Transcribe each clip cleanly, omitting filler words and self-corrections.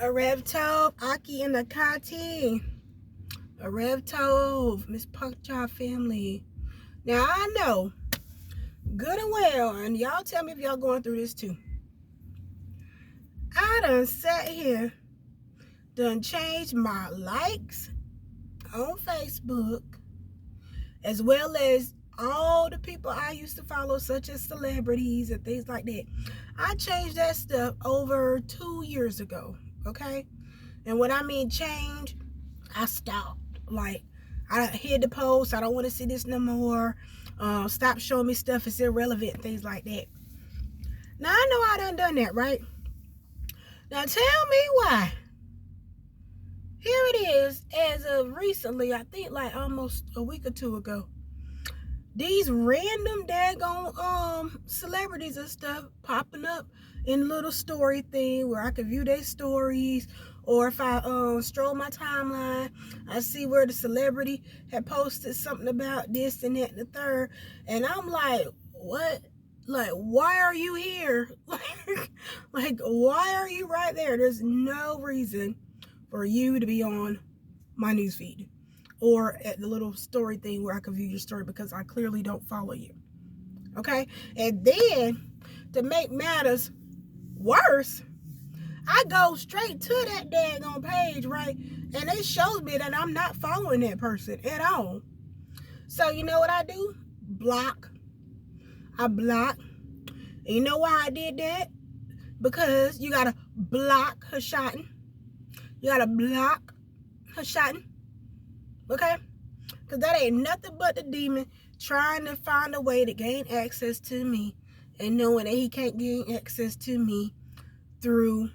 Arev Tov, Aki and Akati. Arev Tov, Miss Pakcha family. Now I know good and well, and y'all tell me if y'all going through this too. I done sat here, done changed my likes on Facebook, as well as all the people I used to follow, such as celebrities and things like that. I changed that stuff over 2 years ago, okay? And when I mean change, I stopped. Like, I hid the post. I don't want to see this no more. Stop showing me stuff. It's irrelevant. Things like that. Now, I know I done that, right? Now, tell me why. Here it is, as of recently, I think like almost a week or two ago. These random daggone celebrities and stuff popping up in little story thing where I can view their stories, or if I stroll my timeline, I see where the celebrity had posted something about this and that and the third, and I'm like, what? Like, why are you here? Like, why are you right there? There's no reason for you to be on my newsfeed or at the little story thing where I can view your story, because I clearly don't follow you. Okay? And then, to make matters worse, I go straight to that daggone page, right? And it shows me that I'm not following that person at all. So you know what I do? Block. I block. And you know why I did that? Because you gotta block her shotting. You gotta block her shotting. Okay? Because that ain't nothing but the demon trying to find a way to gain access to me, and knowing that he can't gain access to me through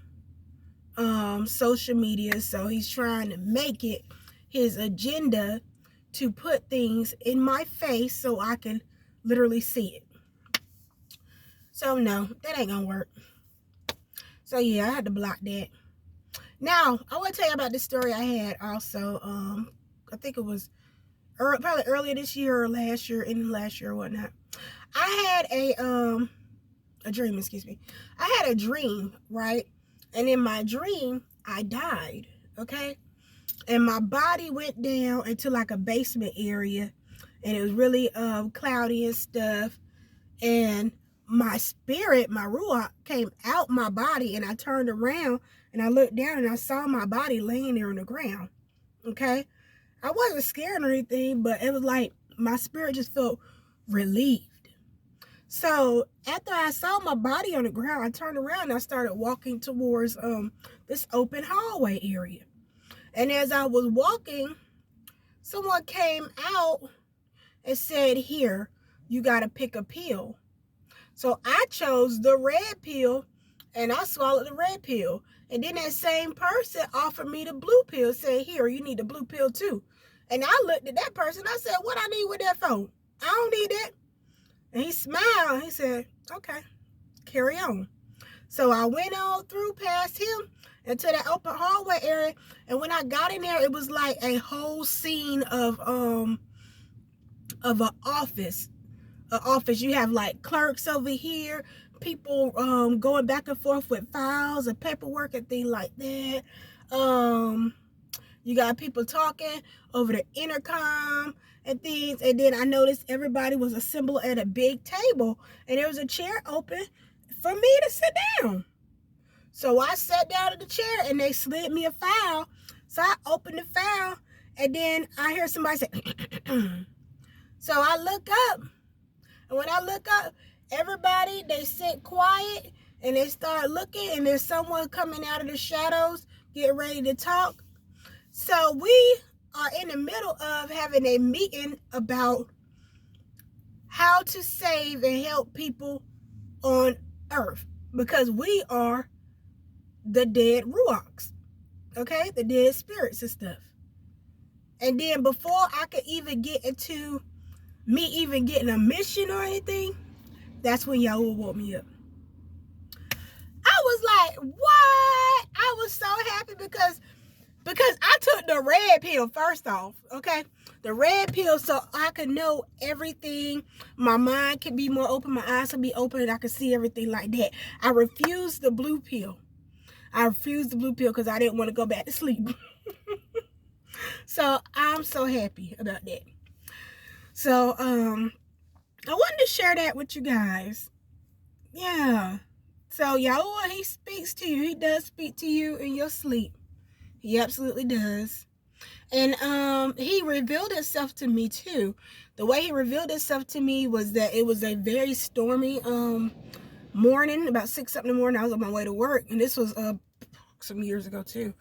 social media. So he's trying to make it his agenda to put things in my face so I can literally see it. So no, that ain't gonna work. So yeah, I had to block that. Now, I want to tell you about this story I had also. I think it was probably earlier this year or last year, or whatnot. I had a dream, excuse me. I had a dream, right? And in my dream, I died, okay? And my body went down into like a basement area, and it was really cloudy and stuff. And my spirit, my ruach, came out my body, and I turned around and I looked down and I saw my body laying there on the ground, okay? I wasn't scared or anything, but it was like my spirit just felt relieved. So after I saw my body on the ground, I turned around and I started walking towards this open hallway area. And as I was walking, someone came out and said, "Here, you got to pick a pill." So I chose the red pill, and I swallowed the red pill. And then that same person offered me the blue pill, saying, "Here, you need the blue pill too." And I looked at that person. I said, "What I need with that for? I don't need that." And he smiled. He said, "Okay, carry on." So I went on through past him into that open hallway area. And when I got in there, it was like a whole scene of an office. An office. You have like clerks over here, people going back and forth with files and paperwork and things like that. You got people talking over the intercom and things. And then I noticed everybody was assembled at a big table, and there was a chair open for me to sit down. So I sat down at the chair, and they slid me a file. So I opened the file, and then I hear somebody say, so I look up, and when I look up, everybody, they sit quiet, and they start looking, and there's someone coming out of the shadows, getting ready to talk. So we are in the middle of having a meeting about how to save and help people on earth, because we are the dead ruachs, okay? The dead spirits and stuff. And then before I could even get into me even getting a mission or anything, that's when YAH woke me up. I was like, what? I was so happy because I took the red pill first off, okay? The red pill so I could know everything. My mind could be more open, my eyes could be open, and I could see everything like that. I refused the blue pill. I refused the blue pill because I didn't want to go back to sleep. So I'm so happy about that. So I wanted to share that with you guys. Yeah. So YAH, he speaks to you. He does speak to you in your sleep. He absolutely does. And he revealed himself to me too. The way he revealed himself to me was that it was a very stormy morning, about 6 something in the morning. I was on my way to work, and this was some years ago too.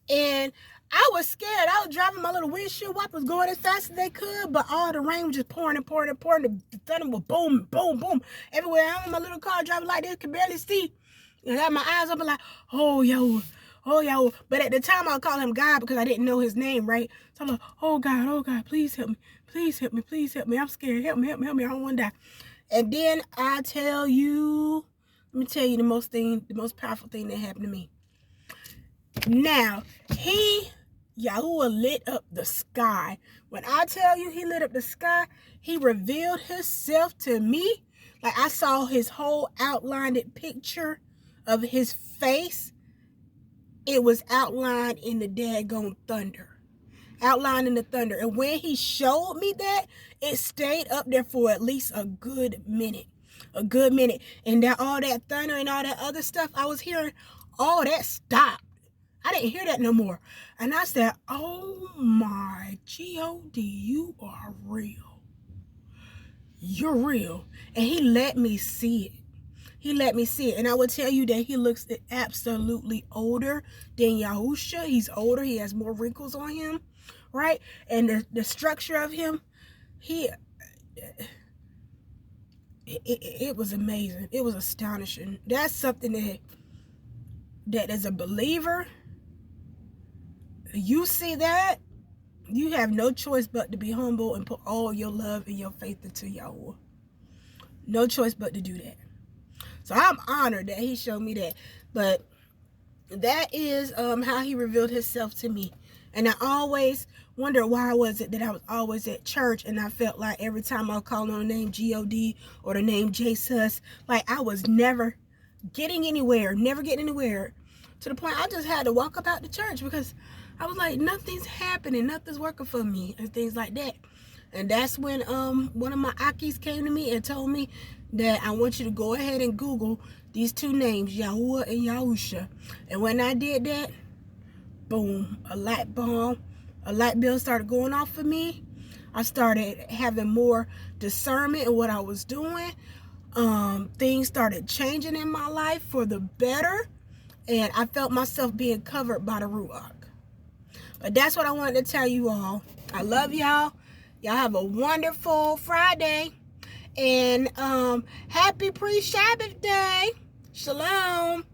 And I was scared. I was driving my little windshield wipers going as fast as they could, but all the rain was just pouring and pouring and pouring. The thunder was boom, boom, boom everywhere. I'm in my little car driving like this, could barely see. And I had my eyes open like, oh, yo. Oh, yo. But at the time, I called him God because I didn't know his name, right? So I'm like, oh, God, please help me. Please help me. Please help me. I'm scared. Help me, help me, help me. I don't want to die. And then I tell you, let me tell you the most powerful thing that happened to me. Now, YAH lit up the sky. When I tell you he lit up the sky, he revealed himself to me. Like I saw his whole outlined picture of his face. It was outlined in the daggone thunder. Outlined in the thunder. And when he showed me that, it stayed up there for at least a good minute. A good minute. And that all that thunder and all that other stuff I was hearing, all that stopped. I didn't hear that no more. And I said, oh my God, you are real. You're real. And he let me see it. He let me see it. And I will tell you that he looks absolutely older than Yahusha. He's older. He has more wrinkles on him. Right? And the structure of him, it was amazing. It was astonishing. That's something that as a believer, you see that, you have no choice but to be humble and put all your love and your faith into YAH. No choice but to do that. So I'm honored that he showed me that. But that is how he revealed himself to me. And I always wonder why was it that I was always at church and I felt like every time I called on the name God or the name Jesus, like I was never getting anywhere, to the point I just had to walk up out the church because I was like, nothing's happening, nothing's working for me and things like that. And that's when one of my Akis came to me and told me that I want you to go ahead and Google these two names, YAH and Yahusha. And when I did that, boom, a light bill started going off for me. I started having more discernment in what I was doing. Things started changing in my life for the better. And I felt myself being covered by the Ruach. But that's what I wanted to tell you all. I love y'all. Y'all have a wonderful Friday. And happy Pre-Sabbath day. Shalom.